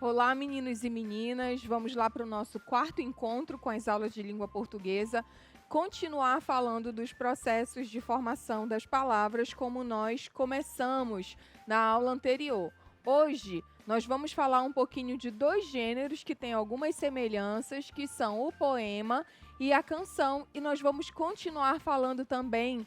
Olá, meninos e meninas. Vamos lá para o nosso quarto encontro com as aulas de língua portuguesa. Continuar falando dos processos de formação das palavras como nós começamos na aula anterior. Hoje, nós vamos falar um pouquinho de dois gêneros que têm algumas semelhanças, que são o poema e a canção, e nós vamos continuar falando também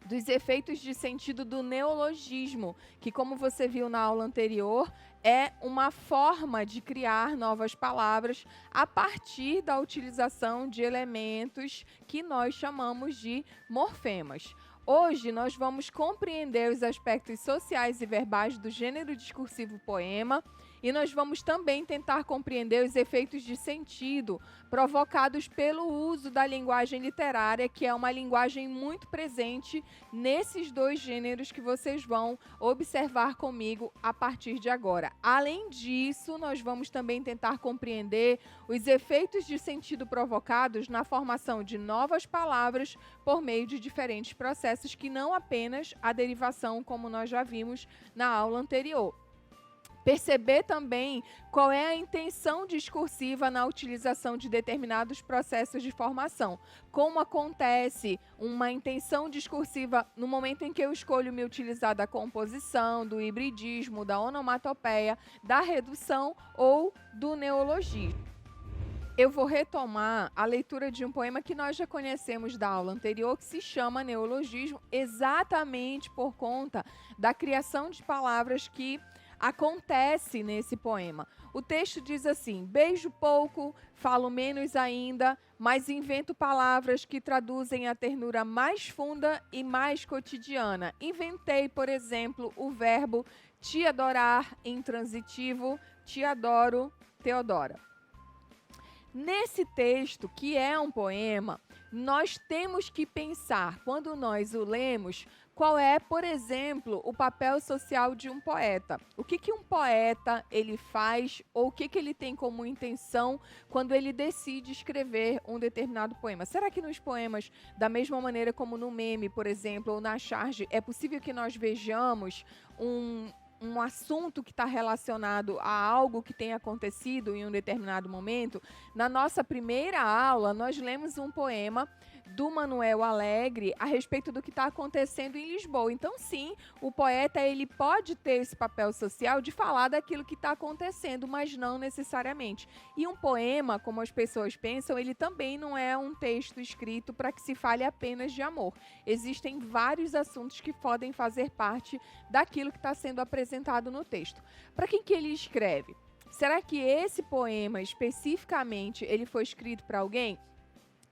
dos efeitos de sentido do neologismo, que, como você viu na aula anterior, é uma forma de criar novas palavras a partir da utilização de elementos que nós chamamos de morfemas. Hoje nós vamos compreender os aspectos sociais e verbais do gênero discursivo poema e nós vamos também tentar compreender os efeitos de sentido provocados pelo uso da linguagem literária, que é uma linguagem muito presente nesses dois gêneros que vocês vão observar comigo a partir de agora. Além disso, nós vamos também tentar compreender os efeitos de sentido provocados na formação de novas palavras por meio de diferentes processos, que não apenas a derivação, como nós já vimos na aula anterior. Perceber também qual é a intenção discursiva na utilização de determinados processos de formação. Como acontece uma intenção discursiva no momento em que eu escolho me utilizar da composição, do hibridismo, da onomatopeia, da redução ou do neologismo. Eu vou retomar a leitura de um poema que nós já conhecemos da aula anterior, que se chama Neologismo, exatamente por conta da criação de palavras que acontece nesse poema. O texto diz assim: beijo pouco, falo menos ainda, mas invento palavras que traduzem a ternura mais funda e mais cotidiana. Inventei, por exemplo, o verbo te adorar, intransitivo, te adoro, Teodora. Nesse texto, que é um poema, nós temos que pensar, quando nós o lemos, qual é, por exemplo, o papel social de um poeta. O que um poeta ele faz ou o que ele tem como intenção quando ele decide escrever um determinado poema. Será que nos poemas, da mesma maneira como no meme, por exemplo, ou na charge, é possível que nós vejamos um assunto que está relacionado a algo que tem acontecido em um determinado momento? Na nossa primeira aula, nós lemos um poema do Manuel Alegre a respeito do que está acontecendo em Lisboa. Então, sim, o poeta ele pode ter esse papel social de falar daquilo que está acontecendo, mas não necessariamente. E um poema, como as pessoas pensam, ele também não é um texto escrito para que se fale apenas de amor. Existem vários assuntos que podem fazer parte daquilo que está sendo apresentado no texto. Para quem que ele escreve? Será que esse poema, especificamente, ele foi escrito para alguém?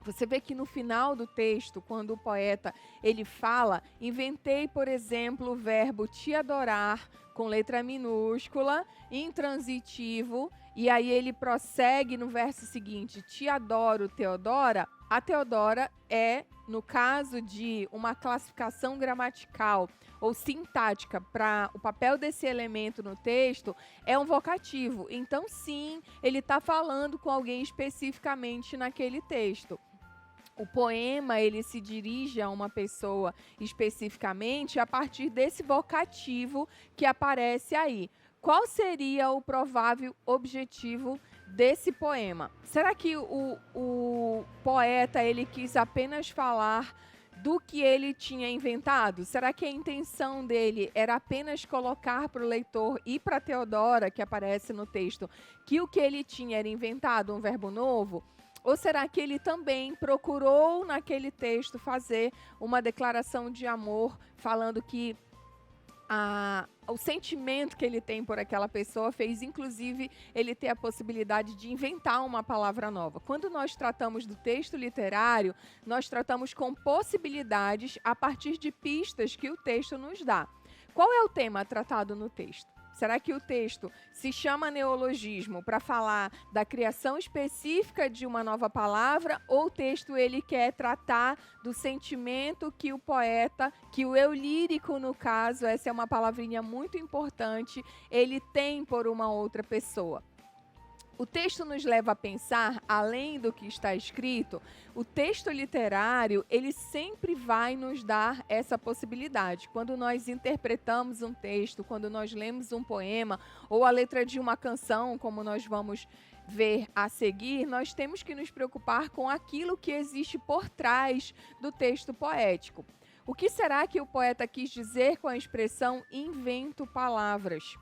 Você vê que no final do texto, quando o poeta ele fala, inventei, por exemplo, o verbo te adorar com letra minúscula, intransitivo, e aí ele prossegue no verso seguinte, te adoro, Teodora. A Teodora é, no caso de uma classificação gramatical ou sintática para o papel desse elemento no texto, é um vocativo. Então, sim, ele está falando com alguém especificamente naquele texto. O poema, ele se dirige a uma pessoa especificamente a partir desse vocativo que aparece aí. Qual seria o provável objetivo desse poema? Será que o poeta ele quis apenas falar do que ele tinha inventado? Será que a intenção dele era apenas colocar para o leitor e para Teodora, que aparece no texto, que o que ele tinha era inventado, um verbo novo? Ou será que ele também procurou naquele texto fazer uma declaração de amor, falando que o sentimento que ele tem por aquela pessoa fez, inclusive, ele ter a possibilidade de inventar uma palavra nova? Quando nós tratamos do texto literário, nós tratamos com possibilidades a partir de pistas que o texto nos dá. Qual é o tema tratado no texto? Será que o texto se chama neologismo para falar da criação específica de uma nova palavra, ou o texto ele quer tratar do sentimento que o poeta, que o eu lírico no caso, essa é uma palavrinha muito importante, ele tem por uma outra pessoa? O texto nos leva a pensar, além do que está escrito, o texto literário, ele sempre vai nos dar essa possibilidade. Quando nós interpretamos um texto, quando nós lemos um poema ou a letra de uma canção, como nós vamos ver a seguir, nós temos que nos preocupar com aquilo que existe por trás do texto poético. O que será que o poeta quis dizer com a expressão invento palavras?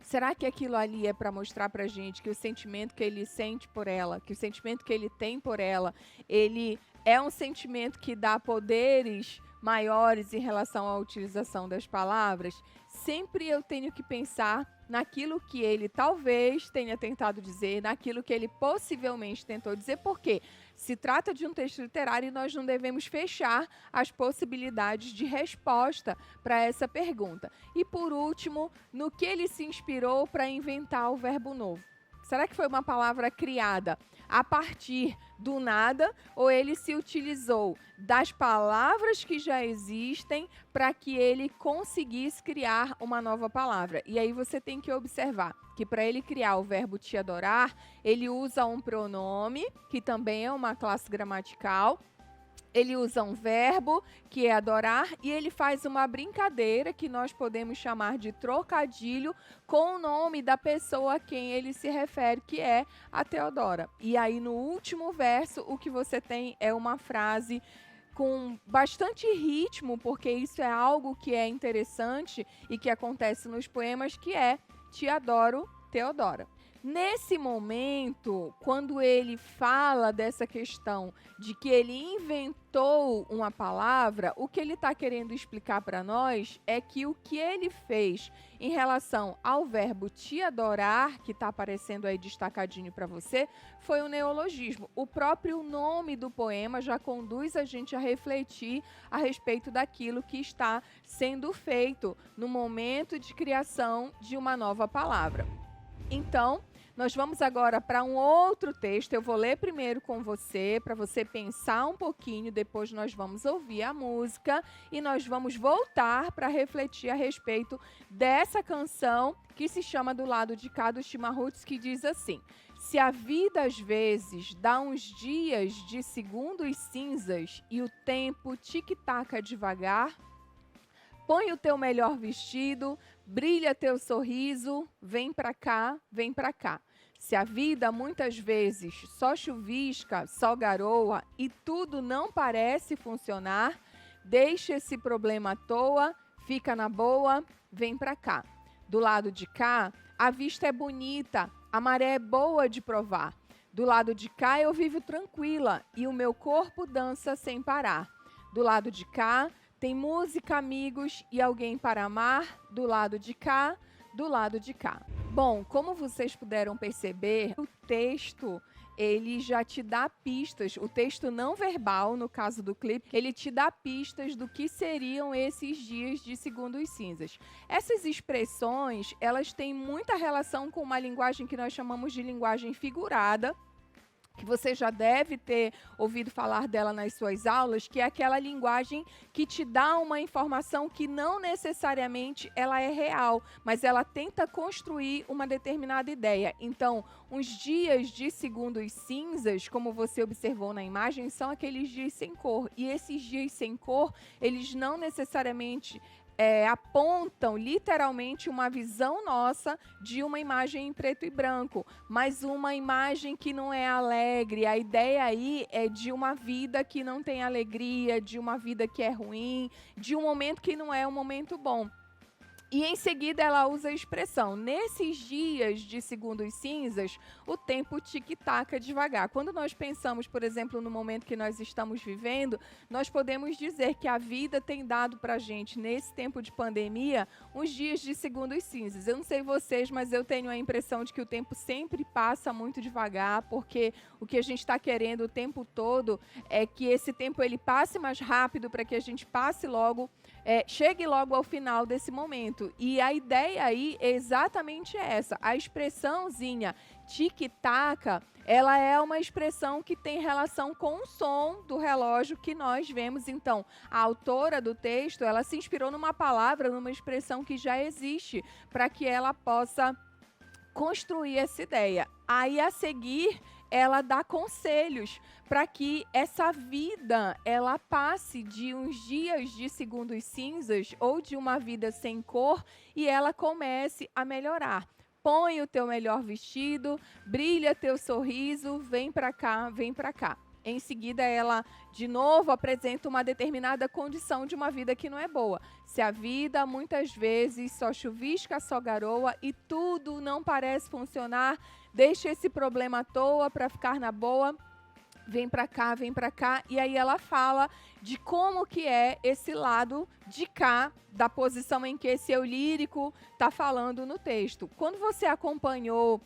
Será que aquilo ali é para mostrar para a gente que o sentimento que ele sente por ela, que o sentimento que ele tem por ela, ele é um sentimento que dá poderes maiores em relação à utilização das palavras? Sempre eu tenho que pensar naquilo que ele talvez tenha tentado dizer, naquilo que ele possivelmente tentou dizer, porque se trata de um texto literário e nós não devemos fechar as possibilidades de resposta para essa pergunta. E por último, no que ele se inspirou para inventar o verbo novo? Será que foi uma palavra criada a partir do nada ou ele se utilizou das palavras que já existem para que ele conseguisse criar uma nova palavra? E aí você tem que observar que para ele criar o verbo te adorar, ele usa um pronome, que também é uma classe gramatical. Ele usa um verbo, que é adorar, e ele faz uma brincadeira que nós podemos chamar de trocadilho com o nome da pessoa a quem ele se refere, que é a Teodora. E aí, no último verso, o que você tem é uma frase com bastante ritmo, porque isso é algo que é interessante e que acontece nos poemas, que é Te adoro, Teodora. Nesse momento, quando ele fala dessa questão de que ele inventou uma palavra, o que ele está querendo explicar para nós é que o que ele fez em relação ao verbo te adorar, que está aparecendo aí destacadinho para você, foi um neologismo. O próprio nome do poema já conduz a gente a refletir a respeito daquilo que está sendo feito no momento de criação de uma nova palavra. Então, nós vamos agora para um outro texto. Eu vou ler primeiro com você, para você pensar um pouquinho, depois nós vamos ouvir a música e nós vamos voltar para refletir a respeito dessa canção que se chama Do Lado de Cá, dos Chimarruts, que diz assim: se a vida às vezes dá uns dias de segundos cinzas e o tempo tic-taca devagar, põe o teu melhor vestido, brilha teu sorriso, vem pra cá, vem pra cá. Se a vida muitas vezes só chuvisca, só garoa e tudo não parece funcionar, deixa esse problema à toa, fica na boa, vem pra cá. Do lado de cá, a vista é bonita, a maré é boa de provar. Do lado de cá eu vivo tranquila e o meu corpo dança sem parar. Do lado de cá, tem música, amigos e alguém para amar, do lado de cá, do lado de cá. Bom, como vocês puderam perceber, o texto, ele já te dá pistas, o texto não verbal, no caso do clipe, ele te dá pistas do que seriam esses dias de segundos cinzas. Essas expressões, elas têm muita relação com uma linguagem que nós chamamos de linguagem figurada, que você já deve ter ouvido falar dela nas suas aulas, que é aquela linguagem que te dá uma informação que não necessariamente ela é real, mas ela tenta construir uma determinada ideia. Então, uns dias de segundos cinzas, como você observou na imagem, são aqueles dias sem cor. E esses dias sem cor, eles não necessariamente apontam literalmente uma visão nossa de uma imagem em preto e branco, mas uma imagem que não é alegre. A ideia aí é de uma vida que não tem alegria, de uma vida que é ruim, de um momento que não é um momento bom. E em seguida ela usa a expressão: nesses dias de segundos cinzas, o tempo tic-taca devagar. Quando nós pensamos, por exemplo, no momento que nós estamos vivendo, nós podemos dizer que a vida tem dado para a gente, nesse tempo de pandemia, uns dias de segundos cinzas. Eu não sei vocês, mas eu tenho a impressão de que o tempo sempre passa muito devagar, porque o que a gente está querendo o tempo todo é que esse tempo ele passe mais rápido, para que a gente passe logo, chegue logo ao final desse momento. E a ideia aí é exatamente essa. A expressãozinha tic-taca, ela é uma expressão que tem relação com o som do relógio que nós vemos. Então, a autora do texto, ela se inspirou numa palavra, numa expressão que já existe, para que ela possa construir essa ideia. Aí, a seguir, ela dá conselhos para que essa vida ela passe de uns dias de segundos cinzas ou de uma vida sem cor e ela comece a melhorar. Põe o teu melhor vestido, brilha teu sorriso, vem para cá, vem para cá. Em seguida, ela, de novo, apresenta uma determinada condição de uma vida que não é boa. Se a vida, muitas vezes, só chuvisca, só garoa e tudo não parece funcionar, deixa esse problema à toa para ficar na boa, vem para cá. E aí ela fala de como que é esse lado de cá, da posição em que esse eu lírico está falando no texto. Quando você acompanhou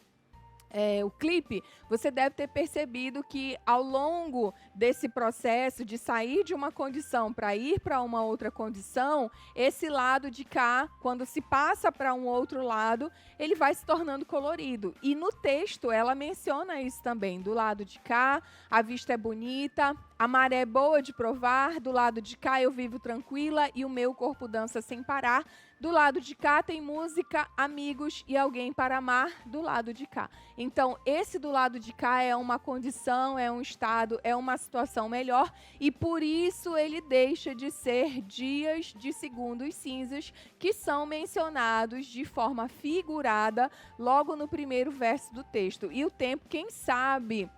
o clipe, você deve ter percebido que ao longo desse processo de sair de uma condição para ir para uma outra condição, esse lado de cá, quando se passa para um outro lado, ele vai se tornando colorido. E no texto ela menciona isso também. Do lado de cá, a vista é bonita, a maré é boa de provar, do lado de cá eu vivo tranquila e o meu corpo dança sem parar. Do lado de cá tem música, amigos e alguém para amar do lado de cá. Então, esse do lado de cá é uma condição, é um estado, é uma situação melhor e por isso ele deixa de ser dias de segundos cinzas que são mencionados de forma figurada logo no primeiro verso do texto. E o tempo, quem sabe,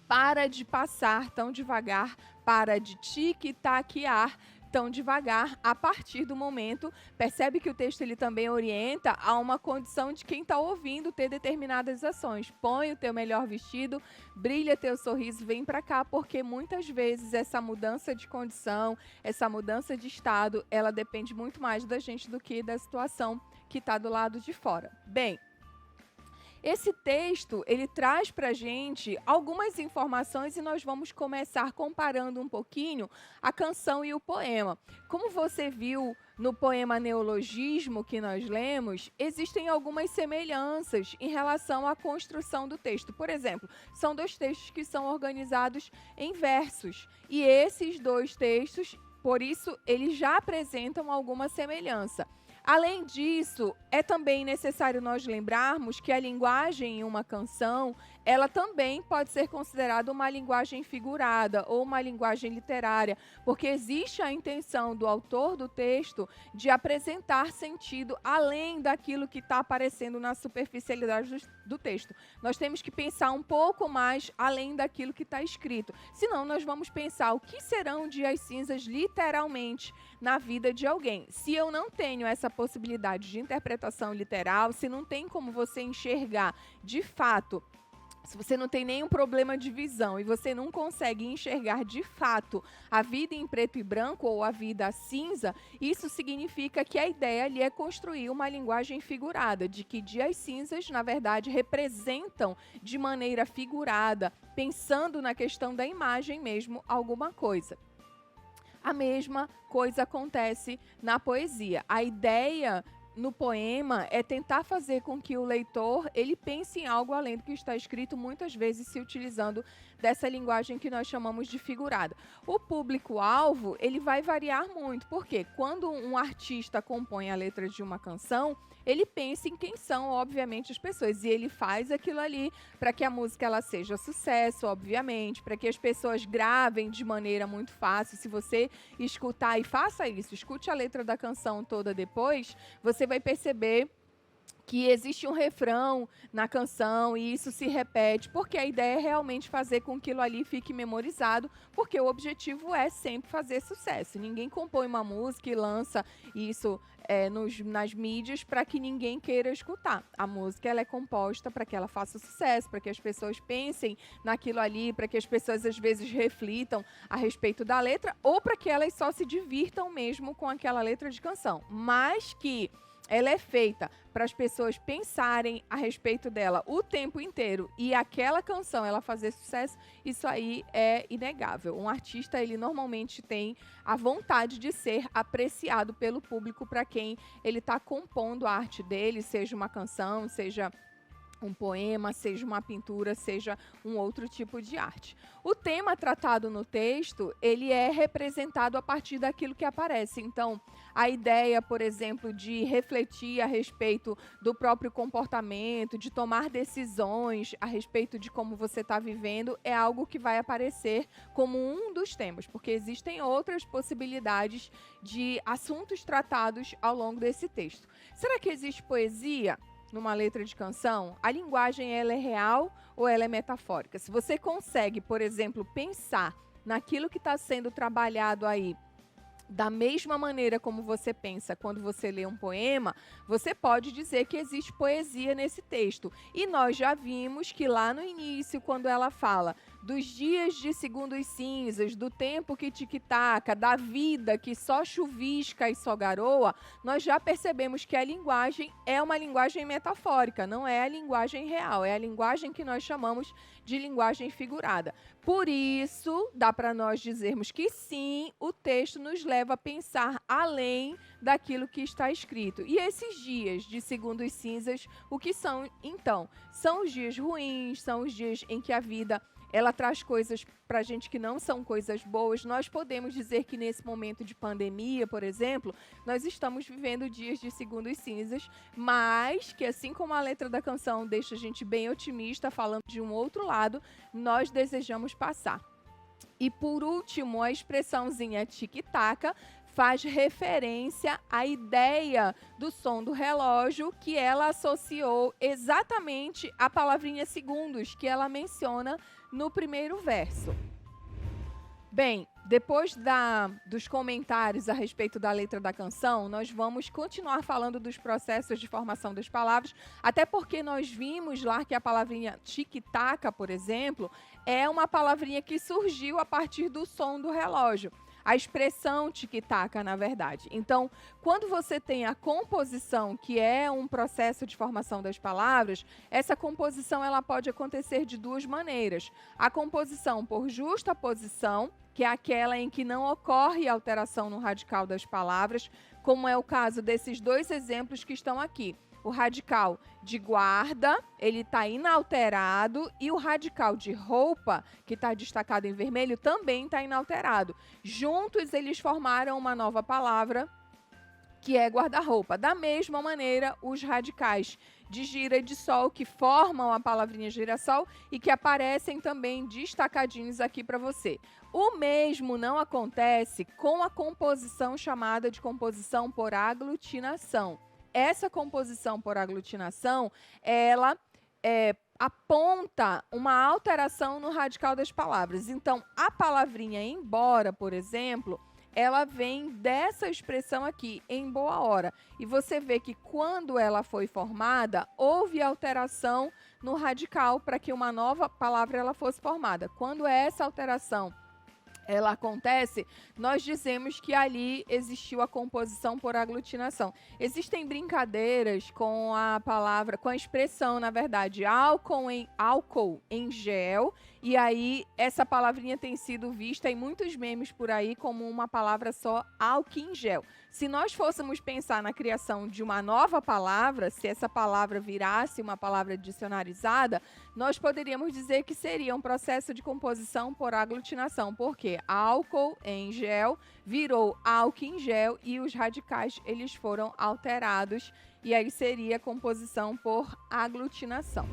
para de passar tão devagar, para de tic-taquear tão devagar, a partir do momento, percebe que o texto ele também orienta a uma condição de quem está ouvindo ter determinadas ações. Põe o teu melhor vestido, brilha teu sorriso, vem para cá, porque muitas vezes essa mudança de condição, essa mudança de estado, ela depende muito mais da gente do que da situação que está do lado de fora. Bem, esse texto, ele traz para a gente algumas informações e nós vamos começar comparando um pouquinho a canção e o poema. Como você viu no poema Neologismo que nós lemos, existem algumas semelhanças em relação à construção do texto. Por exemplo, são dois textos que são organizados em versos. E esses dois textos, por isso, eles já apresentam alguma semelhança. Além disso, é também necessário nós lembrarmos que a linguagem em uma canção, ela também pode ser considerada uma linguagem figurada ou uma linguagem literária, porque existe a intenção do autor do texto de apresentar sentido além daquilo que está aparecendo na superficialidade do texto. Nós temos que pensar um pouco mais além daquilo que está escrito, senão nós vamos pensar o que serão dias cinzas literalmente na vida de alguém. Se eu não tenho essa possibilidade de interpretação literal, se não tem como você enxergar de fato, se você não tem nenhum problema de visão e você não consegue enxergar de fato a vida em preto e branco ou a vida cinza, isso significa que a ideia ali é construir uma linguagem figurada, de que dias cinzas, na verdade, representam de maneira figurada, pensando na questão da imagem mesmo, alguma coisa. A mesma coisa acontece na poesia. A ideia no poema é tentar fazer com que o leitor ele pense em algo além do que está escrito, muitas vezes se utilizando dessa linguagem que nós chamamos de figurada. O público-alvo ele vai variar muito, porque quando um artista compõe a letra de uma canção, ele pensa em quem são, obviamente, as pessoas. E ele faz aquilo ali para que a música ela seja sucesso, obviamente, para que as pessoas gravem de maneira muito fácil. Se você escutar e faça isso, escute a letra da canção toda depois, você vai perceber que existe um refrão na canção e isso se repete, porque a ideia é realmente fazer com que aquilo ali fique memorizado, porque o objetivo é sempre fazer sucesso. Ninguém compõe uma música e lança isso nas mídias para que ninguém queira escutar. A música ela é composta para que ela faça sucesso, para que as pessoas pensem naquilo ali, para que as pessoas às vezes reflitam a respeito da letra ou para que elas só se divirtam mesmo com aquela letra de canção. Mas que ela é feita para as pessoas pensarem a respeito dela o tempo inteiro e aquela canção ela fazer sucesso, isso aí é inegável. Um artista, ele normalmente tem a vontade de ser apreciado pelo público para quem ele está compondo a arte dele, seja uma canção, seja um poema, seja uma pintura, seja um outro tipo de arte. O tema tratado no texto, ele é representado a partir daquilo que aparece. Então, a ideia, por exemplo, de refletir a respeito do próprio comportamento, de tomar decisões a respeito de como você está vivendo, é algo que vai aparecer como um dos temas, porque existem outras possibilidades de assuntos tratados ao longo desse texto. Será que existe poesia numa letra de canção? A linguagem, ela é real ou ela é metafórica? Se você consegue, por exemplo, pensar naquilo que está sendo trabalhado aí da mesma maneira como você pensa quando você lê um poema, você pode dizer que existe poesia nesse texto. E nós já vimos que lá no início, quando ela fala dos dias de segundos cinzas, do tempo que tic-taca, da vida que só chuvisca e só garoa, nós já percebemos que a linguagem é uma linguagem metafórica, não é a linguagem real, é a linguagem que nós chamamos de linguagem figurada. Por isso, dá para nós dizermos que sim, o texto nos leva a pensar além daquilo que está escrito. E esses dias de segundos cinzas, o que são então? São os dias ruins, são os dias em que a vida ela traz coisas para a gente que não são coisas boas. Nós podemos dizer que nesse momento de pandemia, por exemplo, nós estamos vivendo dias de segundos cinzas, mas que assim como a letra da canção deixa a gente bem otimista, falando de um outro lado, nós desejamos passar. E por último, a expressãozinha tic-taca faz referência à ideia do som do relógio que ela associou exatamente à palavrinha segundos que ela menciona no primeiro verso. Bem, depois dos comentários a respeito da letra da canção, nós vamos continuar falando dos processos de formação das palavras, até porque nós vimos lá que a palavrinha tic-taca, por exemplo, é uma palavrinha que surgiu a partir do som do relógio. A expressão tic-taca, na verdade. Então, quando você tem a composição, que é um processo de formação das palavras, essa composição ela pode acontecer de duas maneiras. A composição por justaposição, que é aquela em que não ocorre alteração no radical das palavras, como é o caso desses dois exemplos que estão aqui. O radical de guarda, ele está inalterado, e o radical de roupa, que está destacado em vermelho, também está inalterado. Juntos, eles formaram uma nova palavra, que é guarda-roupa. Da mesma maneira, os radicais de gira e de sol, que formam a palavrinha girassol e que aparecem também destacadinhos aqui para você. O mesmo não acontece com a composição chamada de composição por aglutinação. Essa composição por aglutinação, ela aponta uma alteração no radical das palavras. Então, a palavrinha embora, por exemplo, ela vem dessa expressão aqui, em boa hora. E você vê que quando ela foi formada, houve alteração no radical para que uma nova palavra ela fosse formada. Quando essa alteração ela acontece, nós dizemos que ali existiu a composição por aglutinação. Existem brincadeiras com a palavra, com a expressão, na verdade, álcool em gel, e aí essa palavrinha tem sido vista em muitos memes por aí como uma palavra só, álcool em gel. Se nós fôssemos pensar na criação de uma nova palavra, se essa palavra virasse uma palavra dicionarizada, nós poderíamos dizer que seria um processo de composição por aglutinação, porque álcool em gel virou álcool em gel e os radicais eles foram alterados, e aí seria composição por aglutinação.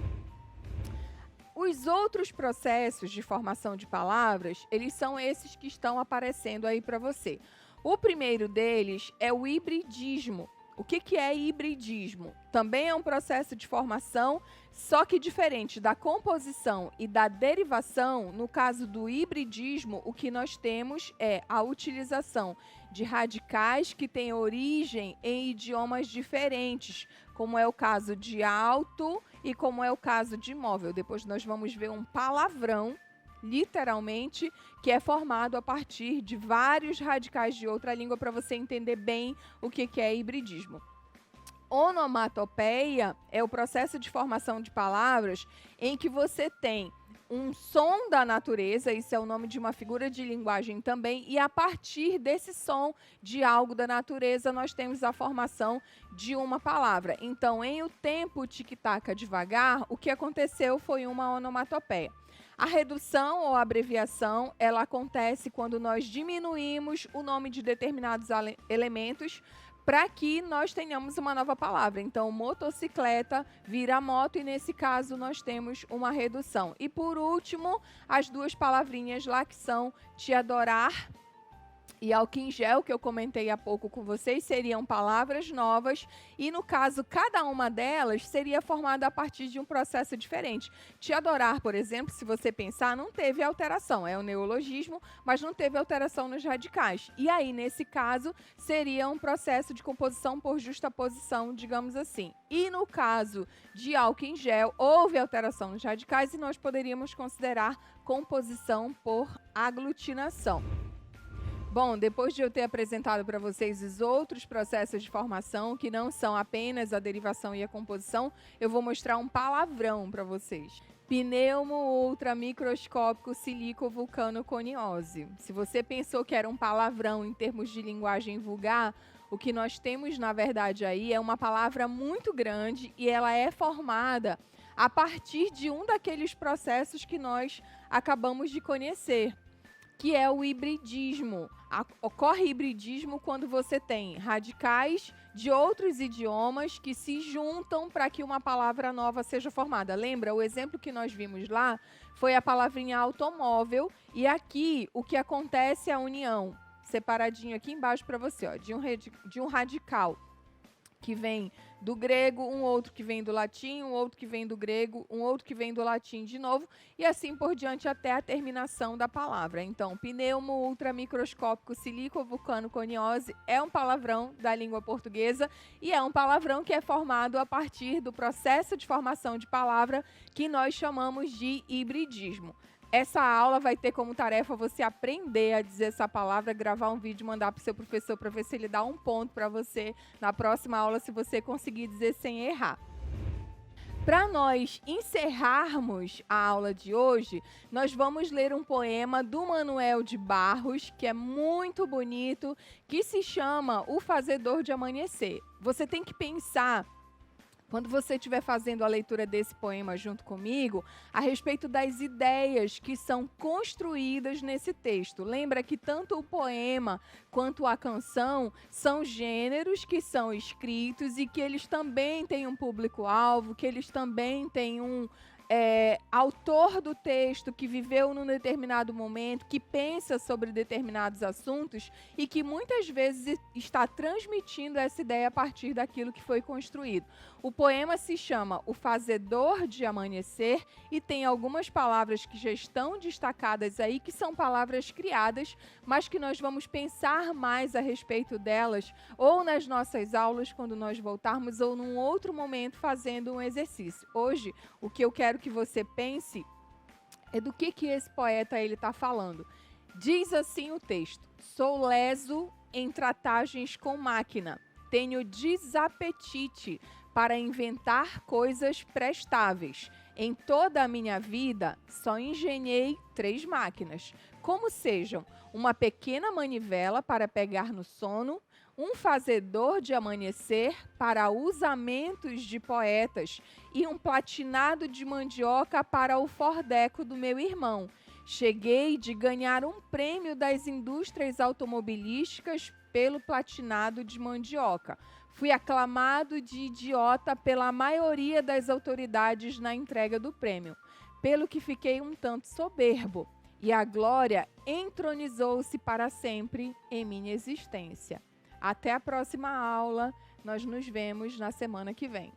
Os outros processos de formação de palavras, eles são esses que estão aparecendo aí para você. O primeiro deles é o hibridismo. O que é hibridismo? Também é um processo de formação, só que diferente da composição e da derivação. No caso do hibridismo, o que nós temos é a utilização de radicais que têm origem em idiomas diferentes, como é o caso de alto e como é o caso de móvel. Depois nós vamos ver um palavrão, literalmente, que é formado a partir de vários radicais de outra língua, para você entender bem o que é hibridismo. Onomatopeia é o processo de formação de palavras em que você tem um som da natureza, isso é o nome de uma figura de linguagem também, e a partir desse som de algo da natureza, nós temos a formação de uma palavra. Então, em o tempo tic-tac devagar, o que aconteceu foi uma onomatopeia. A redução ou abreviação, ela acontece quando nós diminuímos o nome de determinados elementos para que nós tenhamos uma nova palavra. Então, motocicleta vira moto e, nesse caso, nós temos uma redução. E, por último, as duas palavrinhas lá que são te adorar e álcool em gel, que eu comentei há pouco com vocês, seriam palavras novas e, no caso, cada uma delas seria formada a partir de um processo diferente. Te adorar, por exemplo, se você pensar, não teve alteração, é um neologismo, mas não teve alteração nos radicais. E aí, nesse caso, seria um processo de composição por justaposição, digamos assim. E no caso de álcool em gel, houve alteração nos radicais e nós poderíamos considerar composição por aglutinação. Bom, depois de eu ter apresentado para vocês os outros processos de formação, que não são apenas a derivação e a composição, eu vou mostrar um palavrão para vocês. Pneumo ultramicroscópico silico-vulcanoconiose. Se você pensou que era um palavrão em termos de linguagem vulgar, o que nós temos, na verdade, aí é uma palavra muito grande e ela é formada a partir de um daqueles processos que nós acabamos de conhecer, que é o hibridismo. Ocorre hibridismo quando você tem radicais de outros idiomas que se juntam para que uma palavra nova seja formada. Lembra? O exemplo que nós vimos lá foi a palavrinha automóvel, e aqui o que acontece é a união, separadinho aqui embaixo para você, ó, de um radical que vem do grego, um outro que vem do latim, um outro que vem do grego, um outro que vem do latim de novo, e assim por diante até a terminação da palavra. Então, pneumo ultramicroscópico silico-vulcanoconiose é um palavrão da língua portuguesa e é um palavrão que é formado a partir do processo de formação de palavra que nós chamamos de hibridismo. Essa aula vai ter como tarefa você aprender a dizer essa palavra, gravar um vídeo, mandar para o seu professor para ver se ele dá um ponto para você na próxima aula, se você conseguir dizer sem errar. Para nós encerrarmos a aula de hoje, nós vamos ler um poema do Manuel de Barros, que é muito bonito, que se chama O Fazedor de Amanhecer. Você tem que pensar, quando você estiver fazendo a leitura desse poema junto comigo, a respeito das ideias que são construídas nesse texto. Lembra que tanto o poema quanto a canção são gêneros que são escritos e que eles também têm um público-alvo, que eles também têm um autor do texto que viveu num determinado momento, que pensa sobre determinados assuntos e que muitas vezes está transmitindo essa ideia a partir daquilo que foi construído. O poema se chama O Fazedor de Amanhecer e tem algumas palavras que já estão destacadas aí, que são palavras criadas, mas que nós vamos pensar mais a respeito delas ou nas nossas aulas quando nós voltarmos ou num outro momento fazendo um exercício. Hoje, o que eu quero que você pense é do que esse poeta ele está falando. Diz assim o texto: sou leso em tratagens com máquina, tenho desapetite para inventar coisas prestáveis. Em toda a minha vida, só engenhei 3 máquinas, como sejam uma pequena manivela para pegar no sono, um fazedor de amanhecer para usamentos de poetas e um platinado de mandioca para o fordeco do meu irmão. Cheguei de ganhar um prêmio das indústrias automobilísticas pelo platinado de mandioca. Fui aclamado de idiota pela maioria das autoridades na entrega do prêmio, pelo que fiquei um tanto soberbo, e a glória entronizou-se para sempre em minha existência. Até a próxima aula, nós nos vemos na semana que vem.